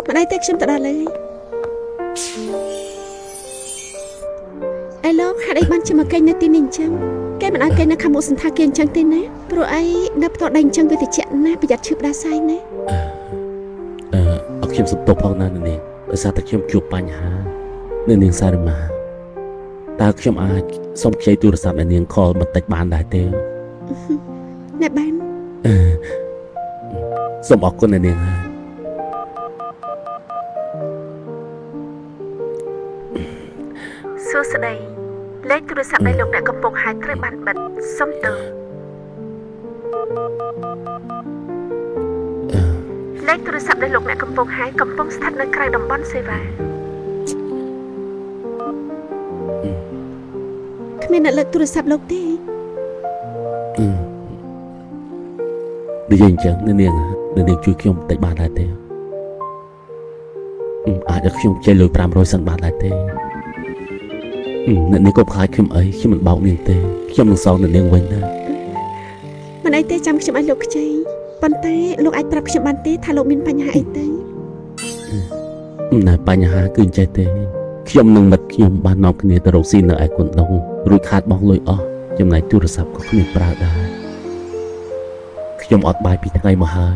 មិនអីទេខ្ញុំទៅដល់ហើយឯលោកហាត់អីបានជាមកកេញនៅទីនេះអញ្ចឹងគេមិនឲ្យកេញនៅខាងមុខសន្តាគារអញ្ចឹងទេណាព្រោះអីនៅផ្ទាល់ដីអញ្ចឹងវាតិចណាប្រយ័ត្នឈឺផ្ដាសាយណាអត់ខ្ញុំសុំទោសផងណានាងដោយសារតែខ្ញុំជួបបញ្ហានៅនាងសារម៉ាតើខ្ញុំអាចសុំខ្ចីទូរស័ព្ទនាងខលបន្តិចបានដែរទេអ្នកបានសូមអរគុណនាងហើយសួស្តីលេខទូរស័ព្ទនៃលោកអ្នកកំពុងហៅត្រូវបានបិទសុំទោសលេខទូរស័ព្ទនៃលោកអ្នកកំពុងហៅកំពុងស្ថិតនៅក្រៅតំបន់សេវាគ្មានអ្នកលើកទូរស័ព្ទលោកទេនិយាយអញ្ចឹងនាងជួយខ្ញុំបន្តិចបានដែរទេអាចឲ្យខ្ញុំចេញលុយ500សិនបានដែរទេអ្នកនាងក៏ខ្លាចខ្ញុំអីខ្ញុំមិនបោកនាងទេខ្ញុំនឹងសងនាងវិញណាមិនអីទេចាំខ្ញុំឲ្យលោកខ្ចីប៉ុន្តែលោកអាចប្រាប់ខ្ញុំបានទេថាលោកមានបញ្ហាអីទេណាបញ្ហាគឺអញ្ចេះទេខ្ញុំនឹងមិត្តខ្ញុំបាននាំគ្នាទៅរកស៊ីនៅឯគុនដុងរួចខាតបង់លុយអស់ចំណែកទូរស័ព្ទក៏គ្មានប្រើដែរខ្ញុំអត់បាយពីថ្ងៃមកហើយ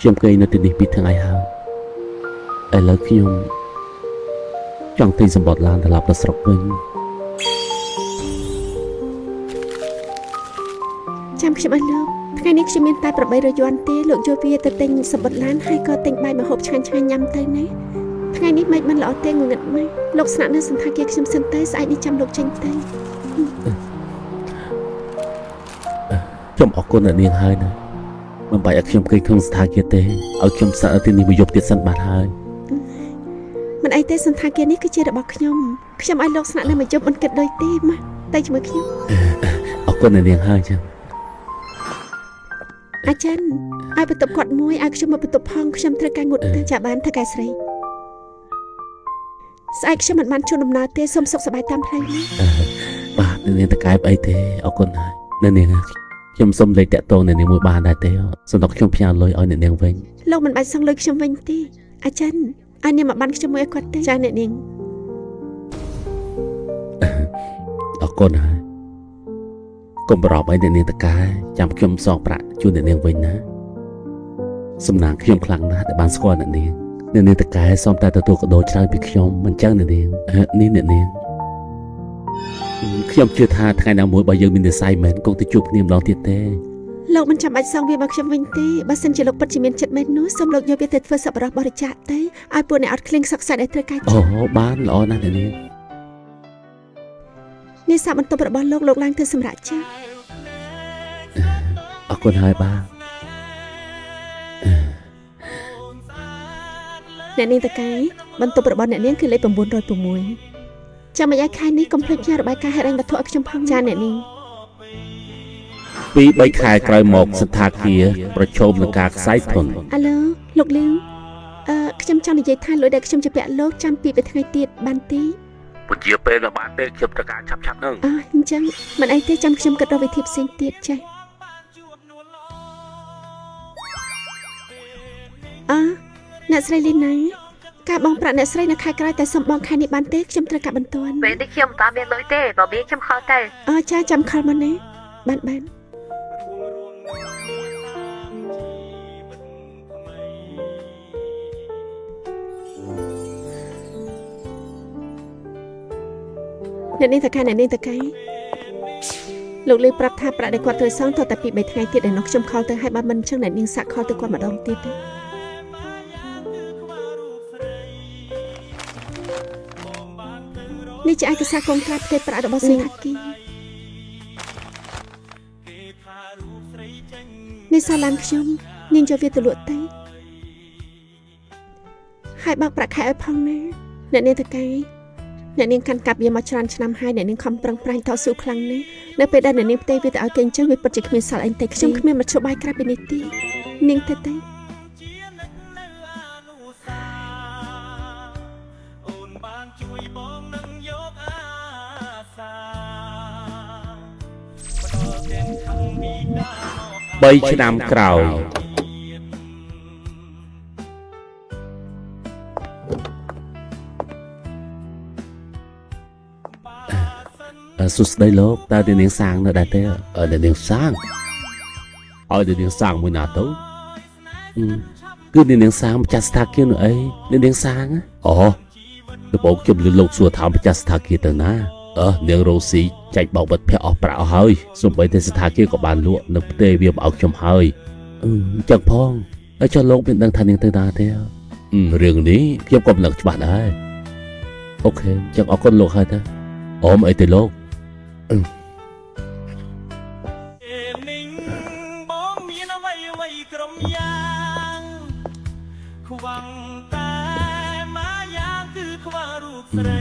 ខ្ញុំគេងនៅទីនេះពីថ្ងៃហើយឥឡូវខ្ញុំចង់ទិញសម្បត្តិឡានត្រឡប់ទៅស្រុកវិញចាំខ្ញុំឲ្យលោកថ្ងៃនេះខ្ញុំមានតែ800យួនទេលោកយកវាទៅទិញសម្បត្តិឡានហើយក៏ទិញបាយម្ហូបឆ្ងាញ់ញ៉ាំទៅណាថ្ងៃនេះមិនបានល្អទេងងឹតម៉េចលោកស្នាក់នៅសន្តាគារខ្ញុំសិនទៅស្អែកនេះចាំលោកចេញទៅខ្ញុំអរគុណអ្នកនាងហើយណាមិនបាច់ឲ្យខ្ញុំគេក្នុងសន្តាគារទេឲ្យខ្ញុំស្នាក់នៅទីនេះមួយយប់ទៀតសិនបានហើយមិនអីទេសន្តាគារនេះគឺជារបស់ខ្ញុំឲ្យលោកស្នាក់នៅមួយយប់មិនគិតដូចទេម៉ាតែជាមួយខ្ញុំអរគុណអ្នកនាងហើយចឹងអាចារ្យឲ្យបន្ទប់គាត់មួយឲ្យខ្ញុំមកបន្ទប់ផងខ្ញុំត្រូវការងុតទៅចាបានថៅកែស្រីស្អែកខ្ញុំមិនបានជួនដំណើរទេសូមសុខសប្បាយតាមផ្លូវនេះបាទអ្នកនាងតកែបអីទេអរគុណហើយអ្នកនាងខ្ញុំសុំលេខតាក់ទងអ្នកនាងមួយបានដែរទេសម្រាប់ខ្ញុំផ្ញើលុយឲ្យអ្នកនាងវិញលោកមិនបាច់សងលុយខ្ញុំវិញទេអាចារ្យឲ្យនាងមកបានខ្ញុំមួយឲ្យគាត់ទេចាអ្នកនាងអរគុណហើយកុំបារម្ភអីអ្នកនាងតកែចាំខ្ញុំសងប្រាក់ជូនអ្នកនាងវិញណាសំណាងខ្ញុំខ្លាំងណាស់ដែលបានស្គាល់អ្នកនាងតកែសូមតែទទួលកាដូច្រើនពីខ្ញុំមិនចឹងអ្នកនាងនេះអ្នកនាងខ្ញុំជឿថាថ្ងៃណាមួយបើយើងមាននិស្ស័យមែនគង់ទៅជួបគ្នាម្ដងទៀតទេលោកមិនចាំបាច់សងវាមកខ្ញុំវិញទេបើសិនជាលោកពិតជាមានចិត្តមែននោះសូមលោកយកវាទៅធ្វើសប្បុរសបរិច្ចាគទៅឲ្យពួកអ្នកអត់ឃ្លៀងសក់សាច់ឲ្យត្រូវកាយអូបានល្អណាស់អ្នកនាងនេះសាបន្ទប់របស់លោកឡើងទៅសម្រាប់ចាអរគុណហើយបាទអ្នកនាងតកែបន្ទប់របស់អ្នកនាងគឺលេខ906ចាំមិនឲ្យខែនេះកុំភ្លេចផ្ញើរបាយការណ៍ហេតុអីវត្ថុឲ្យខ្ញុំផងចាអ្នកនាង2-3ខែក្រោយមកសន្តាគារប្រឈមនឹងការខ្សែធនអាឡូលោកលីវខ្ញុំចង់និយាយថាលុយដែលខ្ញុំជពាក់លោកចាំពីថ្ងៃទៀតបានទេពុជាពេលនៅបានទេខ្ញុំត្រូវការឆាប់នឹងអញ្ចឹងមិនអីទេចាំខ្ញុំគិតរកវិធីផ្សេងទៀតចេះអ្នកស្រីលីណាការបងប្រាក់អ្នកស្រីនៅខែក្រោយតែសុំបងខែនេះបានទេខ្ញុំត្រូវការបន្ទាន់ពេលនេះខ្ញុំមិនបានមានលុយទេបើវាខ្ញុំខលទៅចាចាំខលមកណាបានអ្នកនាងតកែលោកលីប្រាប់ថាប្រាក់ដែលគាត់ត្រូវសងតតែពី3ថ្ងៃទៀតដែលនោះខ្ញុំខលទៅឲ្យបើមិនអញ្ចឹងអ្នកនាងសាក់ខលទៅគាត់ម្ដងទៀតទេនេះជាឯកសារកងត្រាផ្ទៃប្រាក់របស់សន្តាគារនេះសាឡានខ្ញុំនាងយកវាទៅលក់ទៅហើយបើកប្រាក់ខែឲ្យផងណាអ្នកនាងតកែអ្នកនាងកាន់កាប់វាមកច្រើនឆ្នាំហើយអ្នកនាងខំប្រឹងប្រែងតស៊ូខ្លាំងណាស់នៅពេលដែលអ្នកនាងផ្ទេរវាទៅឲ្យគេអញ្ចឹងវាពិតជាគ្មានសល់អីទេខ្ញុំគ្មានមធ្យោបាយក្រៅពីនេះទេនាងទៅ3ឆ្នាំក្រោយ សុស្ដីលោកតើអ្នកនាងសាងនៅដែរទេអ្នកនាងសាងឲ្យអ្នកនាងសាងមួយណាទៅគឺអ្នកនាងសាងម្ចាស់ស្ថាគារនោះអីអ្នកនាងសាងអូដំបូងខ្ញុំលឺលោកសួរថាម្ចាស់ស្ថាគារទៅណានាងរ៉ូស៊ីចែកបោកបិទភ័ក្រអស់ប្រាក់អស់ហើយសូម្បីតែស្ថាគារក៏បានលក់នៅផ្ទៃវាមកឲ្យខ្ញុំហើយចឹងផងហើយចុះលោកមានដឹងថានាងទៅណាទេរឿងនេះខ្ញុំក៏មិនដឹងច្បាស់ដែរអូខេចឹងអរគុណលោកហើយតាអមអីទេលោកបងមានអ្វីក្រុមយ៉ាងខ្វាំងតែមកយ៉ាងគឺខ្វះរូបស្រី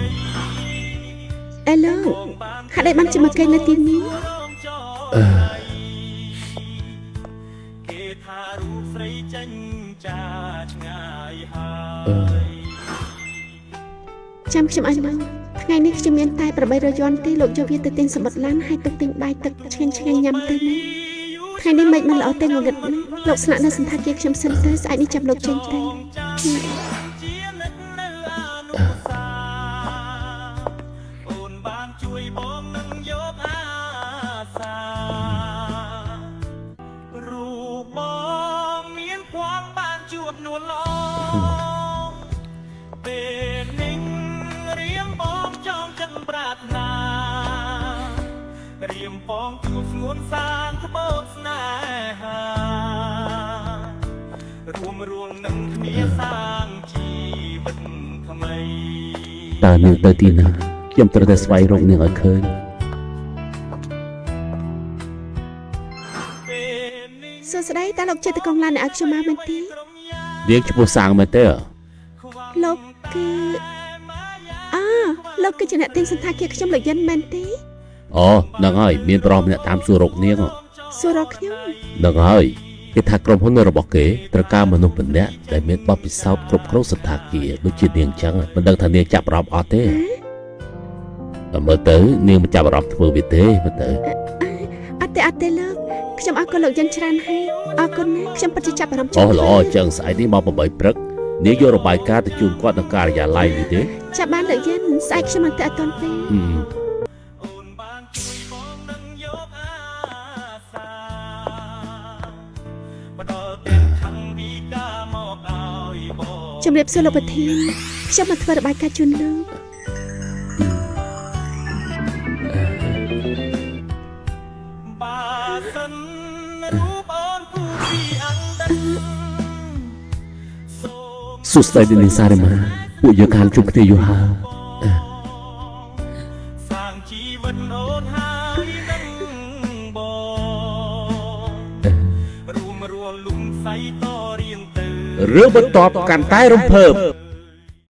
អេលោកហាក់ដូចបានជិះមកគេនៅទីនេះ គេថារូបស្រីចេញចាឆ្ងាយហើយ ចាំខ្ញុំឲ្យមកថ្ងៃនេះខ្ញុំមានតែ800យន់ទេលោកយកវាទៅទិញសម្បត្តិឡានហើយទៅទិញបាយទឹកឆ្ងាញ់ញ៉ាំទៅណាថ្ងៃនេះមិនល្អទេងងឹតណាលោកស្នាក់នៅសន្តាគារខ្ញុំសិនទៅស្អែកនេះចាំលោកចេញទៅ ជានិតនៅអនុសាអូនបានជួយបងនឹងយកអាសារូបបងមានความបានជួបនួនល្អពេលនេះរៀងបងចង់ចិនប្រាថ្នារៀងបងជួបស្ងួនសានត្បូងស្នេហារួមនឹងគ្នាសាងជីវិតថ្មី តើនាងទៅទីណាខ្ញុំត្រូវតែស្វែងរកនាងឲ្យឃើញ សួស្តីតើលោកជាតកងឡានអ្នកឲ្យខ្ញុំមកមែនទេ នាងឈ្មោះសាងមែនទេ លោកគឺលោកគឺជាអ្នកទិញសន្តាគារខ្ញុំលោកយិនមែនទេ អូហ្នឹងហើយមានប្រុសម្នាក់តាមសួររកនាង សួររកខ្ញុំ ហ្នឹងហើយគេថាក្រុមហ៊ុនរបស់គេត្រូវការមនុស្សម្នាក់ដែលមានបទពិសោធន៍គ្រប់គ្រងសន្តាគារដូចជានាងចឹងមិនដឹងថានាងចាប់អារម្មណ៍អត់ទេមើលទៅនាងមិនចាប់អារម្មណ៍ធ្វើវាទេមើលទៅ អត់ទេលោកខ្ញុំអរគុណលោកយិនច្រើនហើយអរគុណណាស់ខ្ញុំពិតជាចាប់អារម្មណ៍ អូល្អចឹងស្អែកនេះមក8ព្រឹកនាងយករបាយការណ៍ទៅជូនគាត់នៅការិយាល័យនេះទេ ចាប់បានលោកយិនស្អែកខ្ញុំមកទៅអត់ទាន់ពេល អូនបានជួយបងនឹងយកអាសាបដល់ទាំងខាងវិការមកឲ្យបង ជំរាបសួរលោកប្រធានខ្ញុំមកធ្វើរបាយការណ៍ជូនលោក បាសិនរូបអូនគូពីអណ្ឌិតសូម សួស្តីនាងសារិមាពួកយើងខានជួបគ្នាយូរហើយ សាងជីវិតអូនហើយនឹងបងរួមលំសៃតរៀងទៅ រឿងបន្ទាប់កាន់តែរំភើប